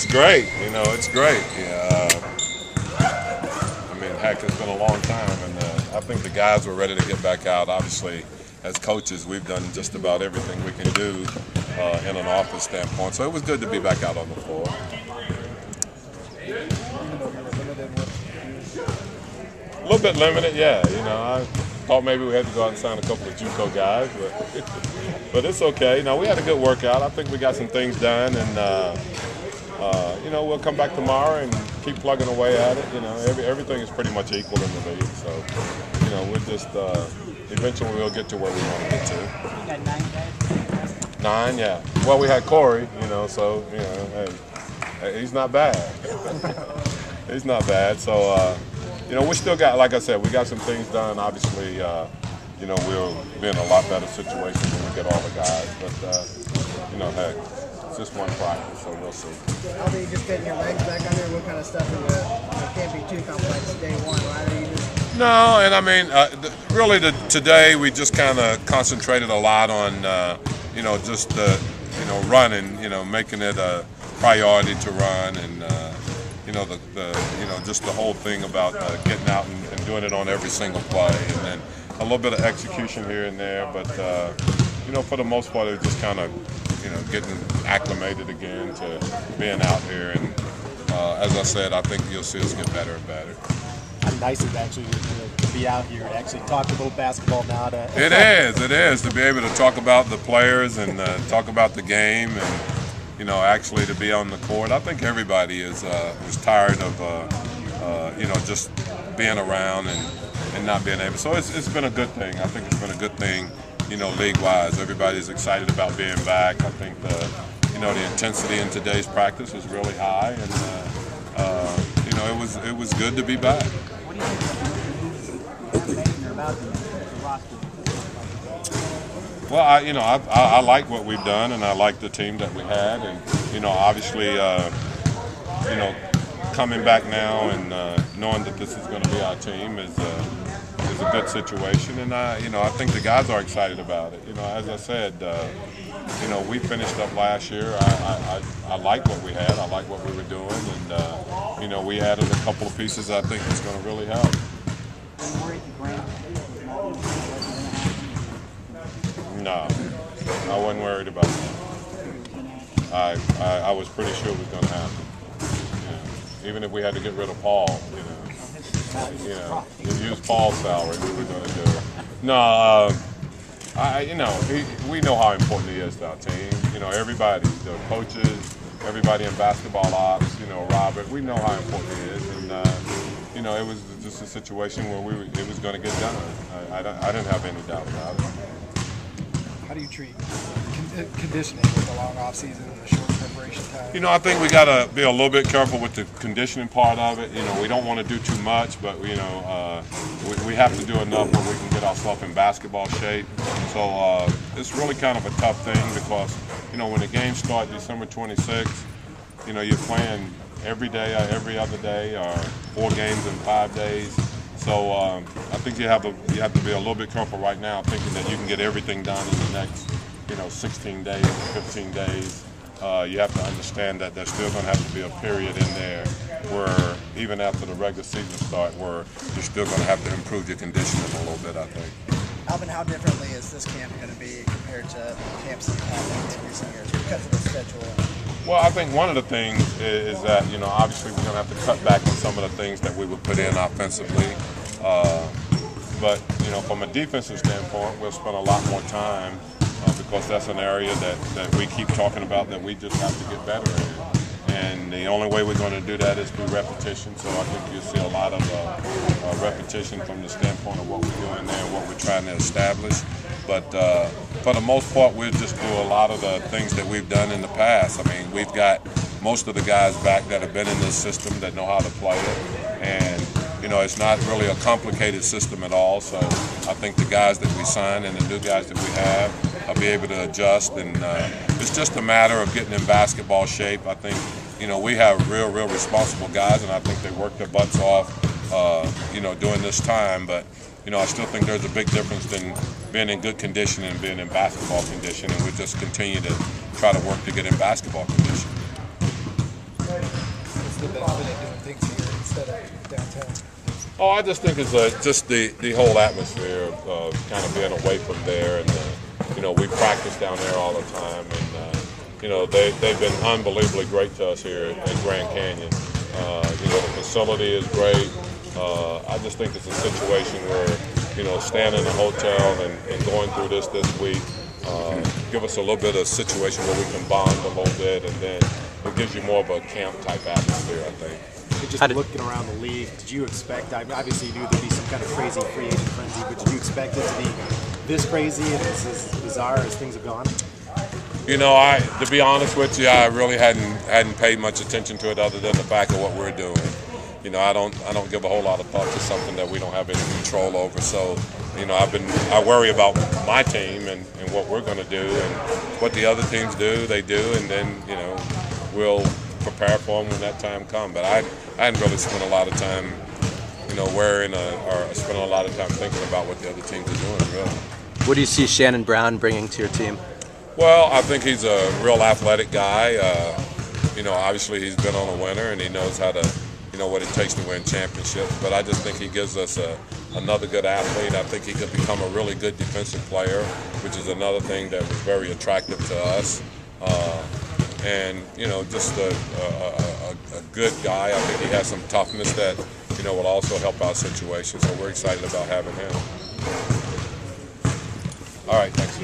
it's great. You know, it's great. Yeah. I mean, heck, it's been a long time, and I think the guys were ready to get back out. Obviously, as coaches, we've done just about everything we can do in an office standpoint. So it was good to be back out on the floor. A little bit limited, yeah. You know, I thought maybe we had to go out and sign a couple of JUCO guys, but it's okay. No, we had a good workout. I think we got some things done, and you know, we'll come back tomorrow and keep plugging away at it. You know, everything is pretty much equal in the league, so you know, we're just eventually we'll get to where we want to get to. You got 9 guys? 9, yeah. Well, we had Corey, you know, so you know, hey, he's not bad. He's not bad. So you know, we still got, like I said, we got some things done. Obviously, you know, we'll be in a lot better situation when we get all the guys. But you know, heck, it's just one practice, so we'll see. Alvin, you just getting your legs back under? What kind of stuff is it can't be too complex day one, right? Are you just... No, and I mean, really, today we just kind of concentrated a lot on, you know, just you know, running, you know, making it a priority to run, and you know, you know, just the whole thing about getting out and doing it on every single play, and then a little bit of execution here and there, but you know, for the most part, it was just kind of, you know, getting acclimated again to being out here, and as I said, I think you'll see us get better and better. How nice is it actually to be out here and actually talk a little basketball now? It is to be able to talk about the players and talk about the game, and you know, actually to be on the court. I think everybody is tired of you know, just being around and not being able. So it's been a good thing. I think it's been a good thing, you know, league-wise. Everybody's excited about being back. I think you know, the intensity in today's practice was really high, and you know, it was good to be back. What do you think about the roster? Well, you know, I like what we've done, and I like the team that we had, and you know, obviously, you know, coming back now and knowing that this is going to be our team is a good situation, and you know, I think the guys are excited about it. You know, as I said, you know, we finished up last year. I like what we had. I like what we were doing, and you know, we added a couple of pieces I think that's going to really help. No, I wasn't worried about that. I was pretty sure it was going to happen. Yeah. Even if we had to get rid of Paul, you know, use Paul's salary, we were going to do it. No, you know, we know how important he is to our team. You know, everybody, the coaches, everybody in basketball ops, you know, Robert, we know how important he is, and you know, it was just a situation where it was going to get done. I didn't have any doubt about it. How do you treat conditioning with a long off season and a short preparation time? You know, I think we got to be a little bit careful with the conditioning part of it. You know, we don't want to do too much, but you know, we have to do enough where we can get ourselves in basketball shape. So it's really kind of a tough thing because, you know, when the games start December 26th, you know, you're playing every day or every other day, or 4 games in 5 days. So I think you have to be a little bit careful right now, thinking that you can get everything done in the next, you know, 16 days, 15 days. You have to understand that there's still going to have to be a period in there where, even after the regular season start, where you're still going to have to improve your conditioning a little bit, I think. Alvin, how differently is this camp going to be compared to camps that you've had in recent years because of the schedule? Well, I think one of the things is that, you know, obviously we're going to have to cut back on some of the things that we would put in offensively. But, you know, from a defensive standpoint, we'll spend a lot more time because that's an area that we keep talking about that we just have to get better in. And the only way we're going to do that is through repetition. So I think you'll see a lot of repetition from the standpoint of what we're doing there and what we're trying to establish. But for the most part, we'll just do a lot of the things that we've done in the past. I mean, we've got most of the guys back that have been in this system that know how to play it. And, you know, it's not really a complicated system at all. So I think the guys that we sign and the new guys that we have will be able to adjust. And it's just a matter of getting in basketball shape. I think, you know, we have real responsible guys, and I think they work their butts off, you know, during this time. But, you know, I still think there's a big difference in being in good condition and being in basketball condition, and we just continue to try to work to get in basketball condition. What's the benefit of doing things here instead of downtown? Oh, I just think it's just the whole atmosphere of kind of being away from there, and you know, we practice down there all the time, and you know, they've been unbelievably great to us here at Grand Canyon. You know, the facility is great. I just think it's a situation where, you know, staying in a hotel and going through this week give us a little bit of situation where we can bond a little bit, and then it gives you more of a camp type atmosphere, I think. Just looking around the league, did you expect, I mean, obviously you knew there'd be some kind of crazy free agent frenzy, but did you expect it to be this crazy and as bizarre as things have gone? You know, to be honest with you, I really hadn't paid much attention to it other than the fact of what we're doing. You know, I don't give a whole lot of thought to something that we don't have any control over. So, you know, I worry about my team and what we're going to do, and what the other teams do, they do, and then, you know, we'll prepare for them when that time comes. But I hadn't really spent a lot of time, you know, or spent a lot of time thinking about what the other teams are doing, really. What do you see Shannon Brown bringing to your team? Well, I think he's a real athletic guy. You know, obviously he's been on a winner, and he knows how to, you know, what it takes to win championships. But I just think he gives us another good athlete. I think he could become a really good defensive player, which is another thing that was very attractive to us. And, you know, just a good guy. I think he has some toughness that, you know, will also help our situation. So we're excited about having him. All right, thanks.